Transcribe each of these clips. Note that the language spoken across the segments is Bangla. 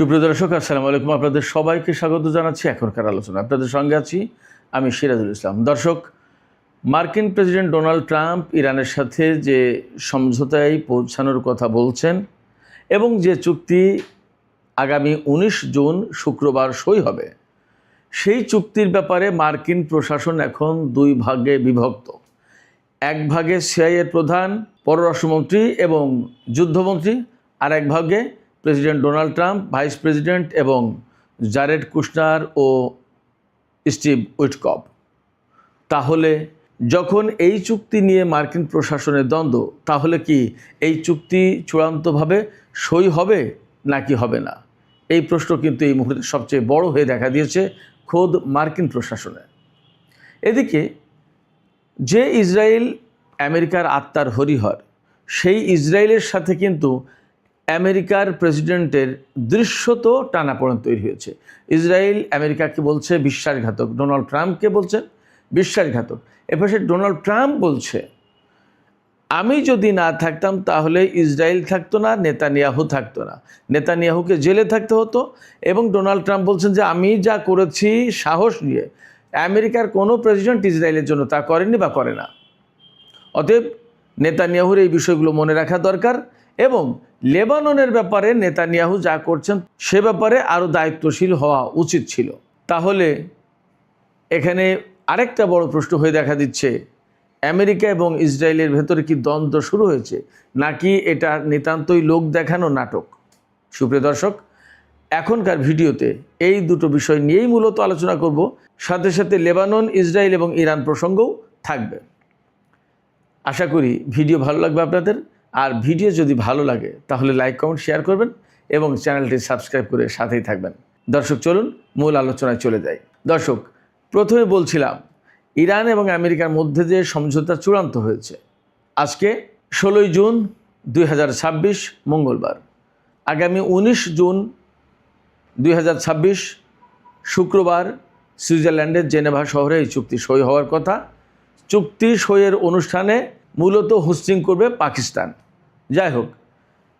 সুপ্রিয় দর্শক, আসসালামু আলাইকুম। আপনাদের সবাইকে স্বাগত জানাচ্ছি এখনকার আলোচনা। আপনাদের সঙ্গে আছি আমি সিরাজুল ইসলাম। দর্শক, মার্কিন প্রেসিডেন্ট ডোনাল্ড ট্রাম্প ইরানের সাথে যে সমঝোতায় পৌঁছানোর কথা বলছেন এবং যে চুক্তি আগামী 19 জুন শুক্রবার সই হবে, সেই চুক্তির ব্যাপারে মার্কিন প্রশাসন এখন দুই ভাগে বিভক্ত। এক ভাগে সিআইএর প্রধান, পররাষ্ট্রমন্ত্রী এবং যুদ্ধমন্ত্রী, আর এক ভাগে president Donald Trump, vice president এবং জারেড কুশনার ও স্টিভ উইটকফ। তাহলে যখন এই চুক্তি নিয়ে মার্কিন প্রশাসনের দ্বন্দ্ব, তাহলে কি এই চুক্তি চূড়ান্তভাবে সই হবে নাকি হবে না? এই প্রশ্ন কিন্তু এই মুহূর্তে সবচেয়ে বড় হয়ে দেখা দিয়েছে খোদ মার্কিন প্রশাসনে। এদিকে যে ইসরায়েল আমেরিকার আত্মার হরিহর, সেই ইসরায়েলের সাথে কিন্তু আমেরিকার প্রেসিডেন্টের দৃশ্যত টানাপোড়েন তৈরি হয়েছে। ইসরায়েল আমেরিকাকে বলছে বিশ্বাসঘাতক, ডোনাল্ড ট্রাম্পকে বলছেন বিশ্বাসঘাতক। এপাশে ডোনাল্ড ট্রাম্প বলছে আমি যদি না থাকতাম তাহলে ইসরায়েল থাকতো না, নেতানিয়াহু থাকতো না, নেতানিয়াহুকে জেলে থাকতে হতো। এবং ডোনাল্ড ট্রাম্প বলছেন যে আমি যা করেছি সাহস নিয়ে, আমেরিকার কোনো প্রেসিডেন্ট ইসরায়েলের জন্য তা করেনি বা করে না। অতএব নেতানিয়াহুর এই বিষয়গুলো মনে রাখা দরকার এবং লেবাননের ব্যাপারে নেতানিয়াহু যা করছেন সে ব্যাপারে আরও দায়িত্বশীল হওয়া উচিত ছিল। তাহলে এখানে আরেকটা বড় প্রশ্ন হয়ে দেখা দিচ্ছে, আমেরিকা এবং ইসরায়েলের ভেতরে কি দ্বন্দ্ব শুরু হয়েছে নাকি এটা নিতান্তই লোক দেখানো নাটক? সুপ্রিয় দর্শক, এখনকার ভিডিওতে এই দুটো বিষয় নিয়েই মূলত আলোচনা করব, সাথে সাথে লেবানন, ইসরায়েল এবং ইরান প্রসঙ্গও থাকবে। আশা করি ভিডিও ভালো লাগবে আপনাদের। আর ভিডিও যদি ভালো লাগে তাহলে লাইক, কমেন্ট, শেয়ার করবেন এবং চ্যানেলটি সাবস্ক্রাইব করে সাথেই থাকবেন। দর্শক, চলুন মূল আলোচনায় চলে যাই। দর্শক, প্রথমে বলছিলাম ইরান এবং আমেরিকার মধ্যে যে সমঝোতা চূড়ান্ত হয়েছে, আজকে 16 জুন 2026 মঙ্গলবার। আগামী 19 জুন 2026 শুক্রবার সুইজারল্যান্ডের জেনেভা শহরে এই চুক্তি সই হওয়ার কথা। চুক্তি সইয়ের অনুষ্ঠানে মূলত হোস্টিং করবে পাকিস্তান। যাই হোক,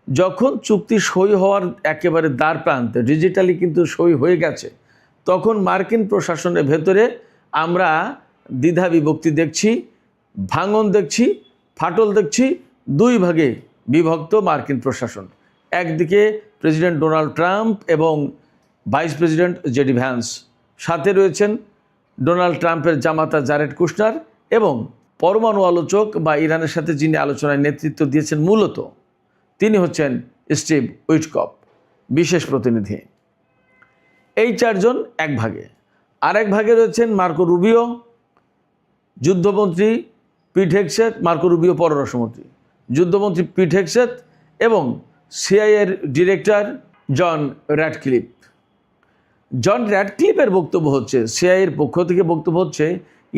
যখন চুক্তি সই হওয়ার একেবারে দ্বার প্রান্তে, ডিজিটালি কিন্তু সই হয়ে গেছে, তখন মার্কিন প্রশাসনের ভেতরে আমরা দ্বিধা বিভক্তি দেখছি, ভাঙন দেখছি, ফাটল দেখছি। দুই ভাগে বিভক্ত মার্কিন প্রশাসন। একদিকে প্রেসিডেন্ট ডোনাল্ড ট্রাম্প এবং ভাইস প্রেসিডেন্ট জেডি ভ্যান্স, সাথে রয়েছেন ডোনাল্ড ট্রাম্পের জামাতা জারেড কুশনার এবং পরমাণু আলোচক বা ইরানের সাথে যিনি আলোচনায় নেতৃত্ব দিয়েছেন মূলত, তিনি হচ্ছেন স্টিভ উইটকফ, বিশেষ প্রতিনিধি। এই চারজন এক ভাগে। আর এক ভাগে রয়েছেন মার্কো রুবিও, যুদ্ধমন্ত্রী পিট হেগসেথ, মার্কো রুবিও পররাষ্ট্রমন্ত্রী, যুদ্ধমন্ত্রী পিট হেগসেথ এবং সিআইএর ডিরেক্টর জন র্যাডক্লিফ। জন র্যাডক্লিফের বক্তব্য হচ্ছে, সিআইএর পক্ষ থেকে বক্তব্য হচ্ছে,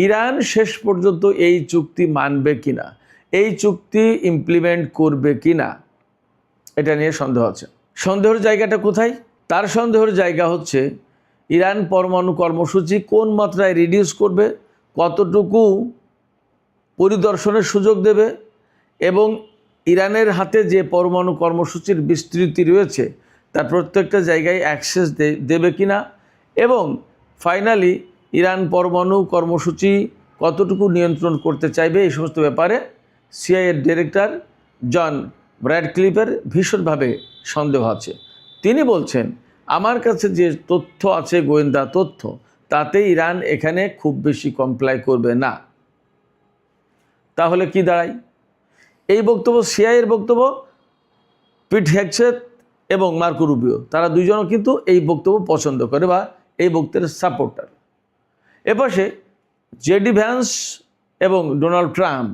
ইরান শেষ পর্যন্ত এই চুক্তি মানবে কিনা, এই চুক্তি ইমপ্লিমেন্ট করবে কিনা, এটা নিয়ে সন্দেহ আছে। সন্দেহের জায়গাটা কোথায়? তার সন্দেহের জায়গা হচ্ছে ইরান পরমাণু কর্মসূচি কোন মাত্রায় রিডিউস করবে, কতটুকু পরিদর্শনের সুযোগ দেবে এবং ইরানের হাতে যে পরমাণু কর্মসূচির বিস্তৃতি রয়েছে তার প্রত্যেকটা জায়গায় অ্যাক্সেস দেবে কিনা, এবং ফাইনালি ইরান পরমাণু কর্মসূচি কতটুকু নিয়ন্ত্রণ করতে চাইবে, এই সমস্ত ব্যাপারে সিআইএর ডিরেক্টর জন র্যাডক্লিফের ভীষণভাবে সন্দেহ আছে। তিনি বলছেন, আমার কাছে যে তথ্য আছে, গোয়েন্দা তথ্য, তাতে ইরান এখানে খুব বেশি কমপ্লাই করবে না। তাহলে কি দাঁড়ায়? এই বক্তব্য সিআইএর বক্তব্য। পিট হেগসেথ এবং মার্কো রুবিও, তারা দুইজনও কিন্তু এই বক্তব্য পছন্দ করে বা এই বক্তব্যের সাপোর্টার। এপাশে জেডি ভ্যান্স এবং ডোনাল্ড ট্রাম্প,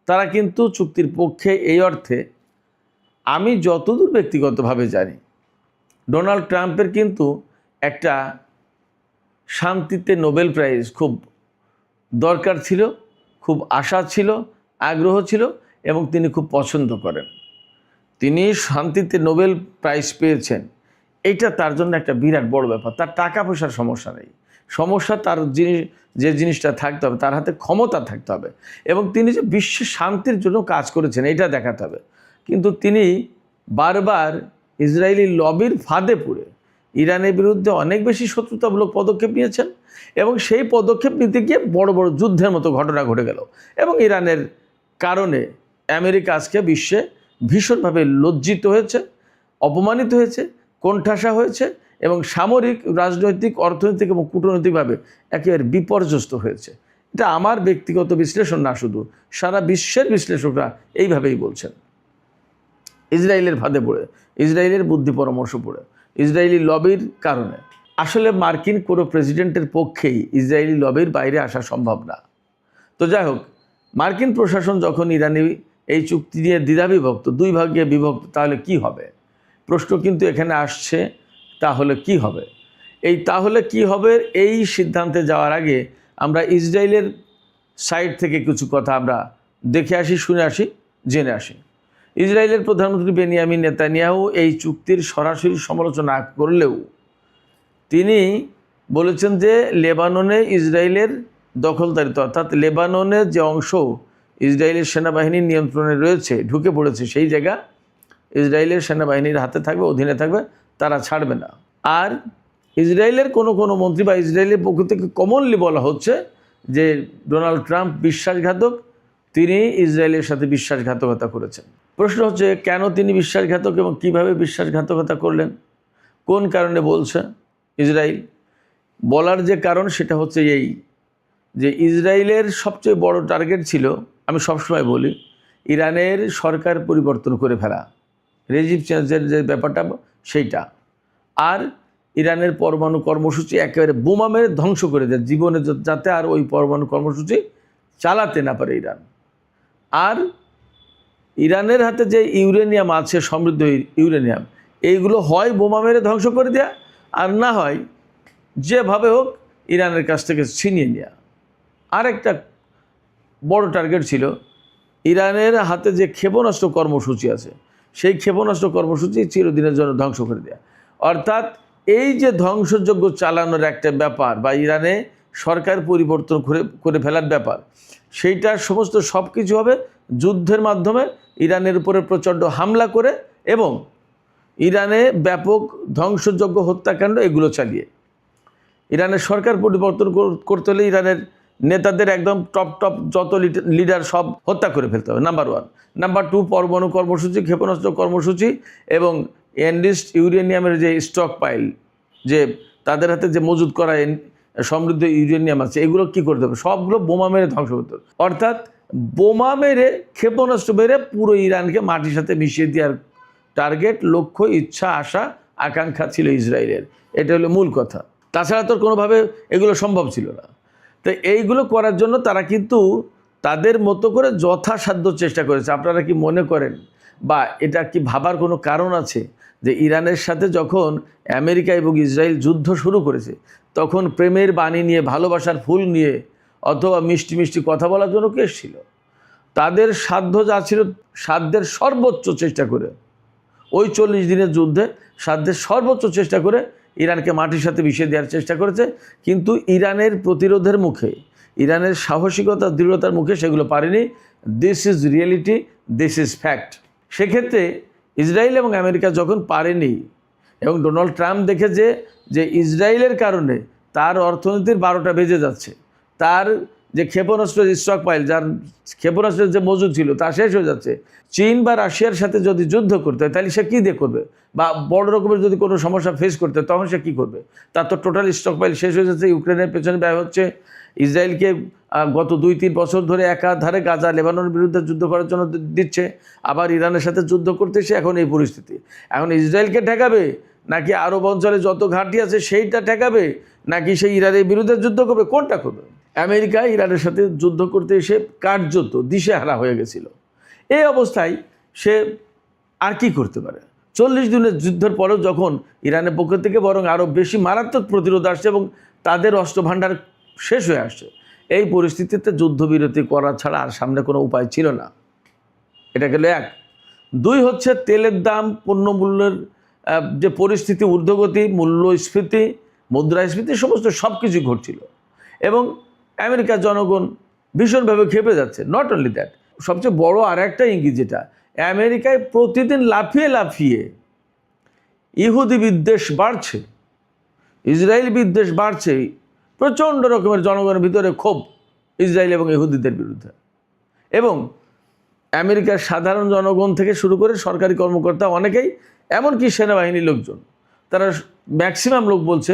তারা কিন্তু চুক্তির পক্ষে। এই অর্থে আমি যতদূর ব্যক্তিগতভাবে জানি, ডোনাল্ড ট্রাম্পের কিন্তু একটা শান্তিতে নোবেল প্রাইজ খুব দরকার ছিল, খুব আশা ছিল, আগ্রহ ছিল এবং তিনি খুব পছন্দ করেন। তিনি শান্তিতে নোবেল প্রাইজ পেয়েছেন, এইটা তার জন্য একটা বিরাট বড় ব্যাপার। তার টাকা পয়সার সমস্যা নেই, সমস্যা তার যে জিনিসটা থাকতে হবে, তার হাতে ক্ষমতা থাকতে হবে এবং তিনি যে বিশ্বের শান্তির জন্য কাজ করেছেন এটা দেখাতে হবে। কিন্তু তিনি বারবার ইসরায়েলি লবির ফাঁদে পড়ে ইরানের বিরুদ্ধে অনেক বেশি শত্রুতামূলক পদক্ষেপ নিয়েছেন এবং সেই পদক্ষেপ নিতে গিয়ে বড় বড় যুদ্ধের মতো ঘটনা ঘটে গেল এবং ইরানের কারণে আমেরিকা আজকে বিশ্বে ভীষণভাবে লজ্জিত হয়েছে, অপমানিত হয়েছে, কোণঠাসা হয়েছে এবং সামরিক, রাজনৈতিক, অর্থনৈতিক এবং কূটনৈতিকভাবে একেবারে বিপর্যস্ত হয়েছে। এটা আমার ব্যক্তিগত বিশ্লেষণ না, শুধু সারা বিশ্বের বিশ্লেষকরা এইভাবেই বলছেন। ইসরায়েলের ফাঁদে পড়ে, ইসরায়েলের বুদ্ধি পরামর্শ পড়ে, ইসরায়েলি লবির কারণে আসলে মার্কিন কোনো প্রেসিডেন্টের পক্ষেই ইসরায়েলি লবির বাইরে আসা সম্ভব না। তো যাই হোক, মার্কিন প্রশাসন যখন ইরানি এই চুক্তি নিয়ে দ্বিধাবিভক্ত, দুই ভাগে বিভক্ত, তাহলে কি হবে প্রশ্ন কিন্তু এখানে আসছে। তাহলে কি হবে? তাহলে কি হবে এই সিদ্ধান্তে যাওয়ার আগে আমরা ইসরায়েলের সাইড থেকে কিছু কথা আমরা দেখে আসি, শুনে আসি, জেনে আসি। ইসরায়েলের প্রধানমন্ত্রী বেনিয়ামিন নেতানিয়াহু এই চুক্তির সরাসরি সমালোচনা করলেও তিনি বলেছেন যে লেবাননে ইসরায়েলের দখলদারিত্ব, অর্থাৎ লেবাননের যে অংশ ইসরায়েলের সেনাবাহিনীর নিয়ন্ত্রণে রয়েছে, ঢুকে পড়েছে, সেই জায়গা ইসরায়েলের সেনাবাহিনীর হাতে থাকবে, অধীনে থাকবে, তারা ছাড়বে না। আর ইসরায়েলের কোনো মন্ত্রী বা ইসরায়েলের পক্ষ থেকে কমনলি বলা হচ্ছে যে ডোনাল্ড ট্রাম্প বিশ্বাসঘাতক, তিনি ইসরায়েলের সাথে বিশ্বাসঘাতকতা করেছেন। প্রশ্ন হচ্ছে কেন তিনি বিশ্বাসঘাতক এবং কিভাবে বিশ্বাসঘাতকতা করলেন, কোন কারণে বলছে ইসরায়েল? বলার যে কারণ সেটা হচ্ছে এই যে ইসরায়েলের সবচেয়ে বড় টার্গেট ছিল, আমি সবসময় বলি, ইরানের সরকার পরিবর্তন করে ফেলা, রেজিম চেঞ্জের যে ব্যাপারটা সেইটা, আর ইরানের পরমাণু কর্মসূচি একেবারে বোমা মেরে ধ্বংস করে দেয়, জীবনে যাতে আর ওই পরমাণু কর্মসূচি চালাতে না পারে ইরান। আর ইরানের হাতে যে ইউরেনিয়াম আছে, সমৃদ্ধ ইউরেনিয়াম, এইগুলো হয় বোমা মেরে ধ্বংস করে দেয়া, আর না হয় যেভাবে হোক ইরানের কাছ থেকে ছিনিয়ে নেওয়া। আর একটা বড় টার্গেট ছিল ইরানের হাতে যে ক্ষেপণাস্ত্র কর্মসূচি আছে, সেই ক্ষেপণাস্ত্র কর্মসূচি চিরদিনের জন্য ধ্বংস করে দেয়া। অর্থাৎ এই যে ধ্বংসযজ্ঞ চালানোর একটা ব্যাপার বা ইরানে সরকার পরিবর্তন করে ফেলার ব্যাপার, সেইটার সমস্ত সব কিছু হবে যুদ্ধের মাধ্যমে, ইরানের উপরে প্রচণ্ড হামলা করে এবং ইরানে ব্যাপক ধ্বংসযজ্ঞ, হত্যাকাণ্ড এগুলো চালিয়ে। ইরানের সরকার পরিবর্তন করতে হলে ইরানের নেতাদের একদম টপ যত লিডার সব হত্যা করে ফেলতে হবে, নাম্বার 1। নাম্বার 2, পরমাণু কর্মসূচি, ক্ষেপণাস্ত্র কর্মসূচি এবং এনরিচড ইউরেনিয়ামের যে স্টক পাইল, যে তাদের হাতে যে মজুত করা সমৃদ্ধ ইউরেনিয়াম আছে, এগুলো কি করতে হবে? সবগুলো বোমা মেরে ধ্বংস করতে হবে। অর্থাৎ বোমা মেরে, ক্ষেপণাস্ত্র মেরে পুরো ইরানকে মাটির সাথে মিশিয়ে দেওয়ার টার্গেট, লক্ষ্য, ইচ্ছা, আশা, আকাঙ্ক্ষা ছিল ইসরায়েলের। এটা হলো মূল কথা। তাছাড়া তো কোনোভাবে এগুলো সম্ভব ছিল না। তো এইগুলো করার জন্য তারা কিন্তু তাদের মতো করে যথাসাধ্য চেষ্টা করেছে। আপনারা কি মনে করেন বা এটা কি ভাবার কোনো কারণ আছে যে ইরানের সাথে যখন আমেরিকা এবং ইসরায়েল যুদ্ধ শুরু করেছে, তখন প্রেমের বাণী নিয়ে, ভালোবাসার ফুল নিয়ে অথবা মিষ্টি মিষ্টি কথা বলার জন্য কে এসেছিল? তাদের সাধ্য যা ছিল, সাধ্যের সর্বোচ্চ চেষ্টা করে ওই 40 দিনের যুদ্ধে সাধ্যের সর্বোচ্চ চেষ্টা করে ইরানকে মাটির সাথে মিশিয়ে দেওয়ার চেষ্টা করেছে। কিন্তু ইরানের প্রতিরোধের মুখে, ইরানের সাহসিকতা, দৃঢ়তার মুখে সেগুলো পারেনি। This is reality, this is fact. সেক্ষেত্রে ইসরায়েল এবং আমেরিকা যখন পারেনি এবং ডোনাল্ড ট্রাম্প দেখেছে যে ইসরায়েলের কারণে তার অর্থনীতির 12টা বেজে যাচ্ছে, তার যে ক্ষেপণাস্ত্রের স্টক পাইল, যার ক্ষেপণাস্ত্রের যে মজুদ ছিল তা শেষ হয়ে যাচ্ছে, চীন বা রাশিয়ার সাথে যদি যুদ্ধ করতে হয় তাহলে সে কী দিয়ে করবে? বা বড় রকমের যদি কোনো সমস্যা ফেস করতে হয় তখন সে কী করবে? তার তো টোটাল স্টক পাইল শেষ হয়ে যাচ্ছে, ইউক্রেনের পেছনে ব্যয় হচ্ছে। ইসরায়েলকে গত 2-3 বছর ধরে একাধারে গাজা, লেবাননের বিরুদ্ধে যুদ্ধ করার জন্য দিচ্ছে, আবার ইরানের সাথে যুদ্ধ করতেছে। এখন এই পরিস্থিতি, এখন ইসরায়েলকে ঠেকাবে নাকি আরব অঞ্চলে যত ঘাঁটি আছে সেইটা ঠেকাবে, নাকি সেই ইরানের বিরুদ্ধে যুদ্ধ করবে? কোনটা করবে? আমেরিকা ইরানের সাথে যুদ্ধ করতে এসে কার্যত দিশেহারা হয়ে গেছিল। এই অবস্থায় সে আর কি করতে পারে? 40 দিনের যুদ্ধের পরেও যখন ইরানের পক্ষ থেকে বরং আরও বেশি মারাত্মক প্রতিরোধ আসছে এবং তাদের অস্ত্রভাণ্ডার শেষ হয়ে আসছে, এই পরিস্থিতিতে যুদ্ধবিরতি করা ছাড়া আর সামনে কোনো উপায় ছিল না। এটা গেল 1। 2 হচ্ছে তেলের দাম, পণ্যমূল্যের যে পরিস্থিতি, ঊর্ধ্বগতি, মূল্যস্ফীতি, মুদ্রাস্ফীতি, সমস্ত সব কিছু ঘটছিল এবং আমেরিকার জনগণ ভীষণভাবে ক্ষেপে যাচ্ছে। নট অনলি দ্যাট, সবচেয়ে বড় আর একটা ইঙ্গিত যেটা, আমেরিকায় প্রতিদিন লাফিয়ে লাফিয়ে ইহুদি বিদ্বেষ বাড়ছে। ইসরায়েল বিদ্বেষ বাড়ছে, প্রচণ্ড রকমের জনগণের ভিতরে ক্ষোভ ইসরায়েল এবং ইহুদিদের বিরুদ্ধে, এবং আমেরিকার সাধারণ জনগণ থেকে শুরু করে সরকারি কর্মকর্তা অনেকেই, এমনকি সেনাবাহিনীর লোকজন, তারা ম্যাক্সিমাম লোক বলছে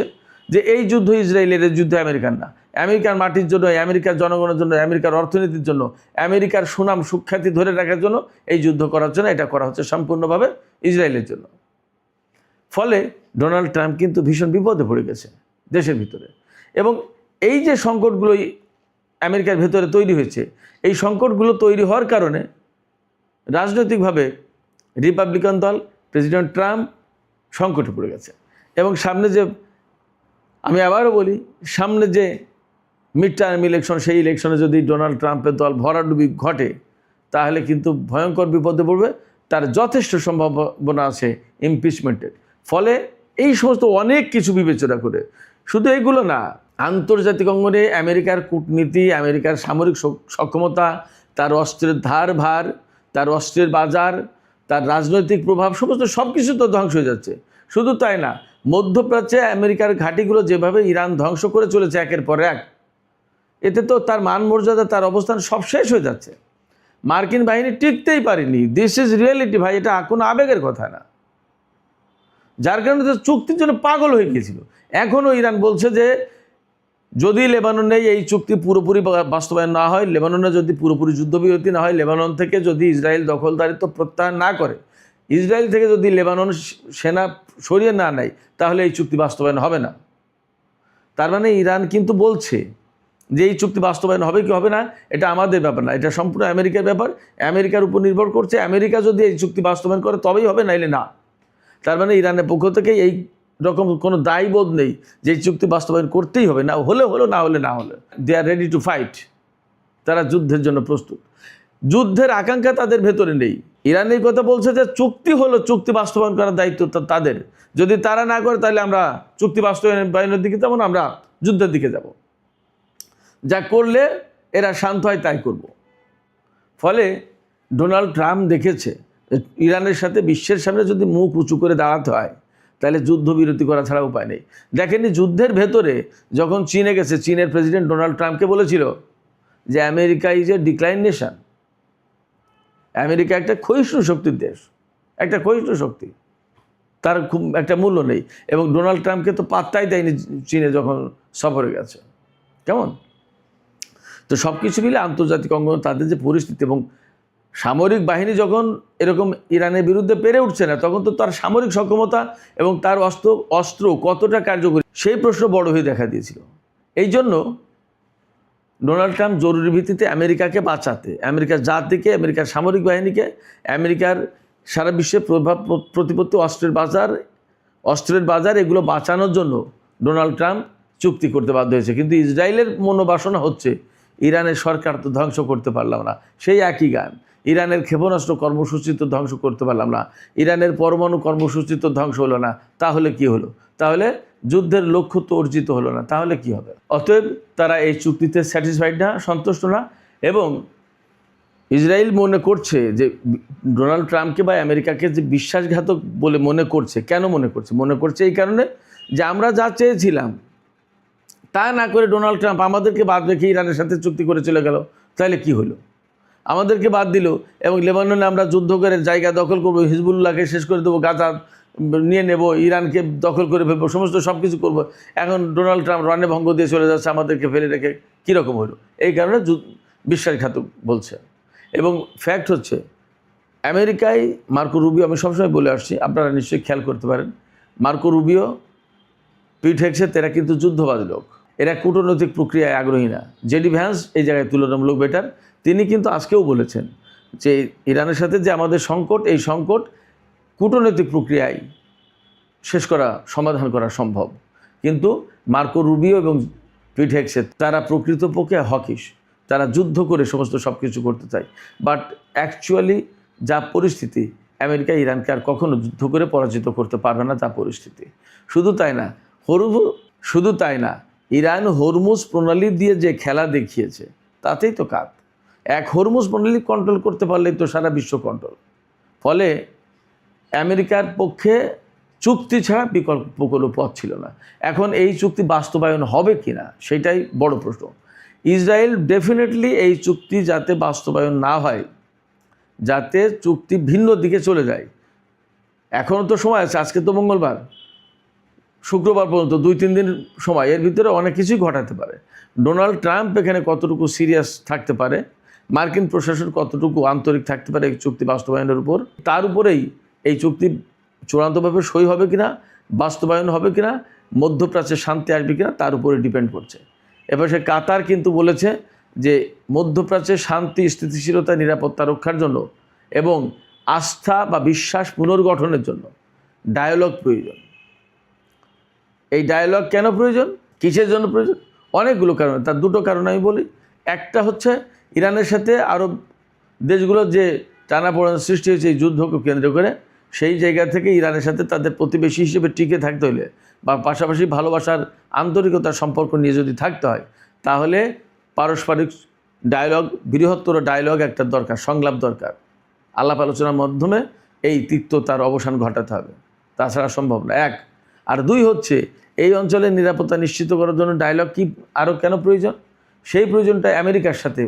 যে এই যুদ্ধ ইসরায়েলের, যুদ্ধ আমেরিকার না। আমেরিকার মাটির জন্য, আমেরিকার জনগণের জন্য, আমেরিকার অর্থনীতির জন্য, আমেরিকার সুনাম সুখ্যাতি ধরে রাখার জন্য এই যুদ্ধ করার জন্য এটা করা হচ্ছে সম্পূর্ণভাবে ইসরায়েলের জন্য। ফলে ডোনাল্ড ট্রাম্প কিন্তু ভীষণ বিপদে পড়ে গেছে দেশের ভিতরে, এবং এই যে সংকটগুলো আমেরিকার ভেতরে তৈরি হয়েছে, এই সংকটগুলো তৈরি হওয়ার কারণে রাজনৈতিকভাবে রিপাবলিকান দল, প্রেসিডেন্ট ট্রাম্প সংকটে পড়ে গেছে। এবং সামনে যে, আমি আবারও বলি, সামনে যে মিড টার্ম ইলেকশন, সেই ইলেকশনে যদি ডোনাল্ড ট্রাম্পের দল ভরাডুবি ঘটে, তাহলে কিন্তু ভয়ঙ্কর বিপদে পড়বে। তার যথেষ্ট সম্ভাবনা আছে ইমপিচমেন্টের। ফলে এই সমস্ত অনেক কিছু বিবেচনা করে, শুধু এইগুলো না, আন্তর্জাতিক অঙ্গনে আমেরিকার কূটনীতি, আমেরিকার সামরিক সক্ষমতা, তার অস্ত্রের ধার ভার, তার অস্ত্রের বাজার, তার রাজনৈতিক প্রভাব, সমস্ত সব কিছু তো ধ্বংস হয়ে যাচ্ছে। শুধু তাই না, মধ্যপ্রাচ্যে আমেরিকার ঘাঁটিগুলো যেভাবে ইরান ধ্বংস করে চলেছে একের পর এক, এতে তো তার মান মর্যাদা, তার অবস্থান সব শেষ হয়ে যাচ্ছে। মার্কিন বাহিনী টিকতেই পারেনি। দিস ইজ রিয়েলিটি ভাই, এটা কোনো আবেগের কথা না। যার কারণে তো চুক্তির জন্য পাগল হয়ে গিয়েছিল। এখনও ইরান বলছে যে যদি লেবাননে এই চুক্তি পুরোপুরি বাস্তবায়ন না হয়, লেবাননে যদি পুরোপুরি যুদ্ধবিরতি না হয়, লেবানন থেকে যদি ইসরায়েল দখলদারিত্ব প্রত্যাহার না করে, ইসরায়েল থেকে যদি লেবানন সেনা সরিয়ে না নেয়, তাহলে এই চুক্তি বাস্তবায়ন হবে না। তার মানে ইরান কিন্তু বলছে যে এই চুক্তি বাস্তবায়ন হবে কি হবে না, এটা আমাদের ব্যাপার না, এটা সম্পূর্ণ আমেরিকার ব্যাপার। আমেরিকার উপর নির্ভর করছে। আমেরিকা যদি এই চুক্তি বাস্তবায়ন করে তবেই হবে, নাইলে না। তার মানে ইরানের পক্ষ থেকে এই রকম কোনো দায়বোধ নেই যে এই চুক্তি বাস্তবায়ন করতেই হবে, না হলে হলো, না হলে না হলে। দে আর রেডি টু ফাইট। তারা যুদ্ধের জন্য প্রস্তুত। যুদ্ধের আকাঙ্ক্ষা তাদের ভেতরে নেই। ইরান এই কথা বলছে যে চুক্তি হলো, চুক্তি বাস্তবায়ন করার দায়িত্ব তাদের। যদি তারা না করে, তাহলে আমরা চুক্তি বাস্তবায়নের দিকে যাব না, আমরা যুদ্ধের দিকে যাব। যা করলে এরা শান্ত হয় তাই করব। ফলে ডোনাল্ড ট্রাম্প দেখেছে ইরানের সাথে বিশ্বের সামনে যদি মুখ উঁচু করে দাঁড়াতে হয়, তাহলে যুদ্ধবিরতি করা ছাড়া উপায় নেই। দেখেননি যুদ্ধের ভেতরে যখন চীনে গেছে, চীনের প্রেসিডেন্ট ডোনাল্ড ট্রাম্পকে বলেছিল যে America is a decline nation. America একটা ক্ষয়িষ্ণু শক্তির দেশ, একটা ক্ষয়িষ্ণু শক্তি, তার খুব একটা মূল্য নেই। এবং ডোনাল্ড ট্রাম্পকে তো পাত্তাই দেয়নি চীনে যখন সফরে গেছে। কেমন? তো সব কিছু মিলে আন্তর্জাতিক অঙ্গন তাদের যে পরিস্থিতি, এবং সামরিক বাহিনী যখন এরকম ইরানের বিরুদ্ধে পেরে উঠছে না, তখন তো তার সামরিক সক্ষমতা এবং তার অস্ত্র কতটা কার্যকরী, সেই প্রশ্ন বড় হয়ে দেখা দিয়েছিল। এই জন্য ডোনাল্ড ট্রাম্প জরুরি ভিত্তিতে আমেরিকাকে বাঁচাতে, আমেরিকার জাতিকে, আমেরিকার সামরিক বাহিনীকে, আমেরিকার সারা বিশ্বে প্রভাব প্রতিপত্তি, অস্ত্রের বাজার এগুলো বাঁচানোর জন্য ডোনাল্ড ট্রাম্প চুক্তি করতে বাধ্য হয়েছে। কিন্তু ইসরায়েলের মনোবাসনা হচ্ছে ইরানের সরকার তো ধ্বংস করতে পারলাম না, সেই একই গান। ইরানের ক্ষেপণাস্ত্র কর্মসূচি তো ধ্বংস করতে পারলাম না, ইরানের পরমাণু কর্মসূচি তো ধ্বংস হলো না, তাহলে কি হলো? তাহলে যুদ্ধের লক্ষ্য তো অর্জিত হলো না, তাহলে কি হবে? অতএব তারা এই চুক্তিতে স্যাটিসফাইড না, সন্তুষ্ট না। এবং ইসরায়েল মনে করছে যে ডোনাল্ড ট্রাম্পকে বা আমেরিকাকে যে বিশ্বাসঘাতক বলে মনে করছে। কেন মনে করছে? মনে করছে এই কারণে যে আমরা যা চেয়েছিলাম তা না করে ডোনাল্ড ট্রাম্প আমাদেরকে বাদ রেখে ইরানের সাথে চুক্তি করে চলে গেল, তাহলে কি হলো? আমাদেরকে বাদ দিল এবং লেবাননে আমরা যুদ্ধ করে জায়গা দখল করবো, হিজবুল্লাহকে শেষ করে দেবো, গাজা নিয়ে নেব, ইরানকে দখল করে ফেলবো, সমস্ত সব কিছু করবো। এখন ডোনাল্ড ট্রাম্প রণে ভঙ্গ দিয়ে চলে যাচ্ছে, আমাদেরকে ফেলে রেখে কীরকম হলো? এই কারণে বিশ্বাসঘাতক বলছে। এবং ফ্যাক্ট হচ্ছে আমেরিকায় মার্কো রুবিও, আমি সবসময় বলে আসছি, আপনারা নিশ্চয়ই খেয়াল করতে পারেন, মার্কো রুবিও, পিট হেগসেত, এরা কিন্তু যুদ্ধবাদী লোক, এরা কূটনৈতিক প্রক্রিয়ায় আগ্রহী না। জেডি ভ্যান্স এই জায়গায় তুলনামূলক বেটার। তিনি কিন্তু আজকেও বলেছেন যে ইরানের সাথে যে আমাদের সংকট, এই সংকট কূটনৈতিক প্রক্রিয়ায় শেষ করা, সমাধান করা সম্ভব। কিন্তু মার্কো রুবিও এবং পিট হেগসেত তারা প্রকৃতপক্ষে হকিশ, তারা যুদ্ধ করে সমস্ত সব কিছু করতে চায়। বাট অ্যাকচুয়ালি যা পরিস্থিতি, আমেরিকা ইরানকে আর কখনো যুদ্ধ করে পরাজিত করতে পারবে না, যা পরিস্থিতি। শুধু তাই না, ইরান হরমুজ প্রণালী দিয়ে যে খেলা দেখিয়েছে, তাতেই তো কাজ। এক হরমুজ প্রণালী কন্ট্রোল করতে পারলেই তো সারা বিশ্ব কন্ট্রোল। ফলে আমেরিকার পক্ষে চুক্তি ছাড়া বিকল্প কোনো পথ ছিল না। এখন এই চুক্তি বাস্তবায়ন হবে কি না সেটাই বড় প্রশ্ন। ইসরায়েল ডেফিনেটলি এই চুক্তি যাতে বাস্তবায়ন না হয়, যাতে চুক্তি ভিন্ন দিকে চলে যায়, এখনও তো সময় আছে, আজকে তো মঙ্গলবার, শুক্রবার পর্যন্ত 2-3 দিন সময়, এর ভিতরে অনেক কিছুই ঘটাতে পারে। ডোনাল্ড ট্রাম্প এখানে কতটুকু সিরিয়াস থাকতে পারে, মার্কিন প্রশাসন কতটুকু আন্তরিক থাকতে পারে এই চুক্তি বাস্তবায়নের উপর, তার উপরেই এই চুক্তি চূড়ান্তভাবে সই হবে কিনা, বাস্তবায়ন হবে কিনা, মধ্যপ্রাচ্যে শান্তি আসবে কিনা তার উপরে ডিপেন্ড করছে। এবার সে কাতার কিন্তু বলেছে যে মধ্যপ্রাচ্যে শান্তি, স্থিতিশীলতা, নিরাপত্তা রক্ষার জন্য এবং আস্থা বা বিশ্বাস পুনর্গঠনের জন্য ডায়ালগ প্রয়োজন। এই ডায়ালগ কেন প্রয়োজন, কিসের জন্য প্রয়োজন? অনেকগুলো কারণে, তার দুটো কারণ আমি বলি। একটা হচ্ছে ইরানের সাথে আরব দেশগুলোর যে টানাপোড়েন সৃষ্টি হয়েছে এই যুদ্ধকে কেন্দ্র করে, সেই জায়গা থেকে ইরানের সাথে তাদের প্রতিবেশী হিসেবে টিকে থাকতে হলে বা পাশাপাশি ভালোবাসার আন্তরিকতার সম্পর্ক নিয়ে যদি থাকতে হয়, তাহলে পারস্পরিক ডায়ালগ, বৃহত্তর ডায়ালগ একটা দরকার, সংলাপ দরকার। আলাপ আলোচনার মাধ্যমে এই তিক্ততার অবসান ঘটাতে হবে, তাছাড়া সম্ভব না। এক। আর দুই হচ্ছে এই অঞ্চলের নিরাপত্তা নিশ্চিত করার জন্য ডায়ালগ কি আরও কেন প্রয়োজন? সেই প্রয়োজনটা আমেরিকার সাথে।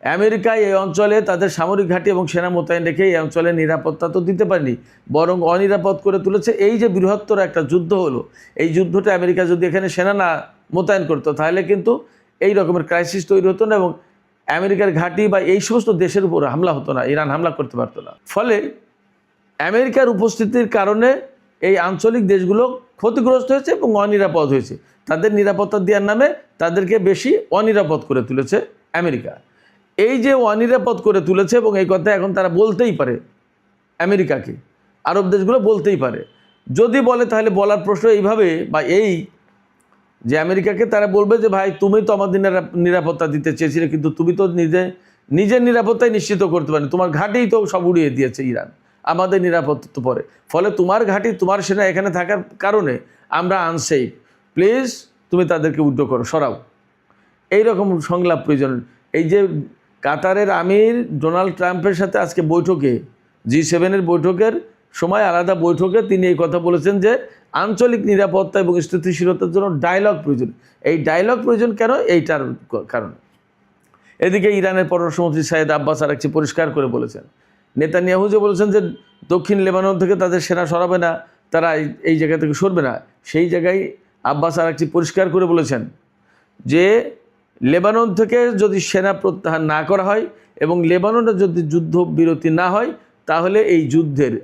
আমেরিকা এই অঞ্চলে তাদের সামরিক ঘাঁটি এবং সেনা মোতায়েন রেখে এই অঞ্চলের নিরাপত্তা তো দিতে পারেনি, বরং অনিরাপদ করে তুলেছে। এই যে বৃহত্তর একটা যুদ্ধ হলো, এই যুদ্ধটা আমেরিকা যদি এখানে সেনা না মোতায়েন করতো তাহলে কিন্তু এই রকমের ক্রাইসিস তৈরি হতো না এবং আমেরিকার ঘাঁটি বা এই সমস্ত দেশের উপর হামলা হতো না, ইরান হামলা করতে পারতো না। ফলে আমেরিকার উপস্থিতির কারণে এই আঞ্চলিক দেশগুলো ক্ষতিগ্রস্ত হয়েছে এবং অনিরাপদ হয়েছে। তাদের নিরাপত্তা দেওয়ার নামে তাদেরকে বেশি অনিরাপদ করে তুলেছে আমেরিকা। এই যে অনিরাপদ করে তুলেছে, এবং এই কথা এখন তারা বলতেই পারে, আমেরিকাকে আরব দেশগুলো বলতেই পারে। যদি বলে তাহলে বলার প্রশ্ন এইভাবে, বা এই যে আমেরিকাকে তারা বলবে যে ভাই তুমি তো আমাদের নিরাপত্তা দিতে চেয়েছিলে, কিন্তু তুমি তো নিজের নিরাপত্তাই নিশ্চিত করতে পারো, তোমার ঘাঁটিই তো সব উড়িয়ে দিয়েছে ইরান, আমাদের নিরাপত্তা তো পরে। ফলে তোমার ঘাঁটি, তোমার সেনা এখানে থাকার কারণে আমরা আনসেফ, প্লিজ তুমি তাদেরকে উইথড্র করো, সরাও। এইরকম সংলাপ প্রয়োজন। এই যে কাতারের আমির ডোনাল্ড ট্রাম্পের সাথে আজকে বৈঠকে, G7 বৈঠকের সময় আলাদা বৈঠকে তিনি এই কথা বলেছেন যে আঞ্চলিক নিরাপত্তা এবং স্থিতিশীলতার জন্য ডায়ালগ প্রয়োজন। এই ডায়ালগ প্রয়োজন কেন? এইটার কারণে। এদিকে ইরানের পররাষ্ট্রমন্ত্রী সাইয়েদ আব্বাস আরাকচি পরিষ্কার করে বলেছেন, নেতানিয়াহু যে বলেছেন যে দক্ষিণ লেবানন থেকে তাদের সেনা সরাবে না, তারা এই জায়গা থেকে সরবে না, সেই জায়গায় আব্বাস আরাকচি পরিষ্কার করে বলেছেন যে লেবানন থেকে যদি সেনা প্রত্যাহার না করা হয় এবং লেবাননে যদি যুদ্ধ বিরতি না হয়, তাহলে এই যুদ্ধের,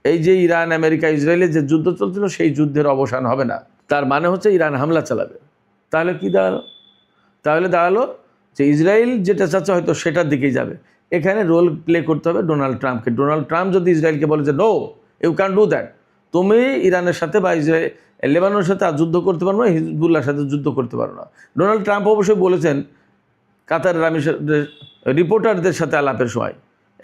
এই যে ইরান আমেরিকা ইসরায়েলের যে যুদ্ধ চলছিল সেই যুদ্ধের অবসান হবে না। তার মানে হচ্ছে ইরান হামলা চালাবে। তাহলে কি দাঁড়ালো? তাহলে দাঁড়ালো যে ইসরায়েল যেটা চাচ্ছে হয়তো সেটার দিকেই যাবে। এখানে রোল প্লে করতে হবে ডোনাল্ড ট্রাম্পকে। ডোনাল্ড ট্রাম্প যদি ইসরায়েলকে বলে যে no, you can do that, তুমি ইরানের সাথে বা লেবাননের সাথে আর যুদ্ধ করতে পারো না, হিজবুল্লাহর সাথে যুদ্ধ করতে পারো না। ডোনাল্ড ট্রাম্প অবশ্যই বলেছেন কাতারের রিপোর্টারদের সাথে আলাপের সময়,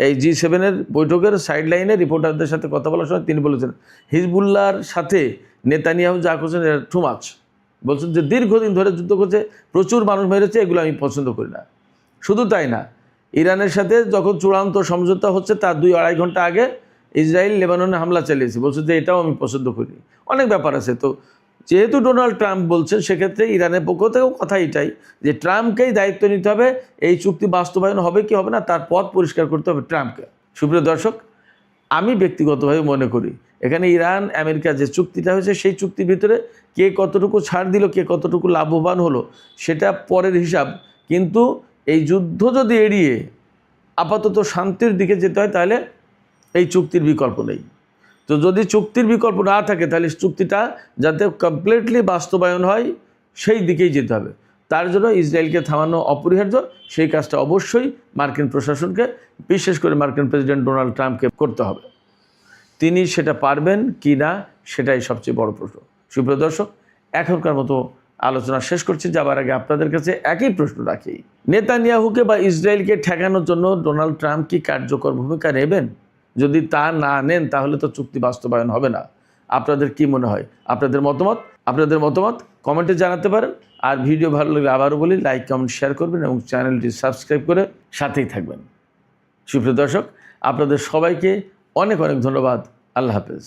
এই G7 বৈঠকের সাইডলাইনে রিপোর্টারদের সাথে কথা বলার সময় তিনি বলেছেন হিজবুল্লাহর সাথে নেতানিয়াহু যা করছেন এটা টু মাচ। বলছেন যে দীর্ঘদিন ধরে যুদ্ধ করছে, প্রচুর মানুষ মেরেছে, এগুলো আমি পছন্দ করি না। শুধু তাই না, ইরানের সাথে যখন চূড়ান্ত সমঝোতা হচ্ছে তার 2-2.5 ঘন্টা আগে ইসরায়েল লেবাননে হামলা চালিয়েছে, বলছে যে এটাও আমি পছন্দ করি। অনেক ব্যাপার আছে। তো যেহেতু ডোনাল্ড ট্রাম্প বলছেন, সেক্ষেত্রে ইরানের পক্ষ থেকেও কথা এটাই যে ট্রাম্পকেই দায়িত্ব নিতে হবে, এই চুক্তি বাস্তবায়ন হবে কি হবে না তার পথ পরিষ্কার করতে হবে ট্রাম্পকে। সুপ্রিয় দর্শক, আমি ব্যক্তিগতভাবে মনে করি এখানে ইরান আমেরিকা যে চুক্তিটা হয়েছে সেই চুক্তির ভিতরে কে কতটুকু ছাড় দিল, কে কতটুকু লাভবান হলো সেটা পরের হিসাব। কিন্তু এই যুদ্ধ যদি এড়িয়ে আপাতত শান্তির দিকে যেতে হয় তাহলে এই চুক্তির বিকল্প নেই। তো যদি চুক্তির বিকল্প না থাকে তাহলে চুক্তিটা যাতে কমপ্লিটলি বাস্তবায়ন হয় সেই দিকেই যেতে হবে। তার জন্য ইসরায়েলকে থামানো অপরিহার্য। সেই কাজটা অবশ্যই মার্কিন প্রশাসনকে, বিশেষ করে মার্কিন প্রেসিডেন্ট ডোনাল্ড ট্রাম্পকে করতে হবে। তিনি সেটা পারবেন কি না সেটাই সবচেয়ে বড় প্রশ্ন। সুপ্রিয় দর্শক, এখনকার মতো আলোচনা শেষ করছি। যাবার আগে আপনাদের কাছে একই প্রশ্ন রাখি, নেতানিয়াহুকে বা ইসরায়েলকে ঠেকানোর জন্য ডোনাল্ড ট্রাম্প কি কার্যকর ভূমিকা নেবেন? যদি তা না নেন তাহলে তো চুক্তি বাস্তবায়ন হবে না। আপনাদের কি মনে হয়? আপনাদের মতামত কমেন্টে জানাতে পারেন। আর ভিডিও ভালো লাগলে আবারও বলি, লাইক কমেন্ট শেয়ার করবেন এবং চ্যানেলটি সাবস্ক্রাইব করে সাথেই থাকবেন। সুপ্রিয় দর্শক, আপনাদের সবাইকে অনেক অনেক ধন্যবাদ। আল্লাহ হাফেজ।